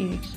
8،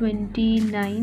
29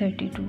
32۔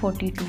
42۔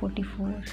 44۔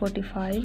45۔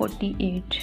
48۔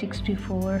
64۔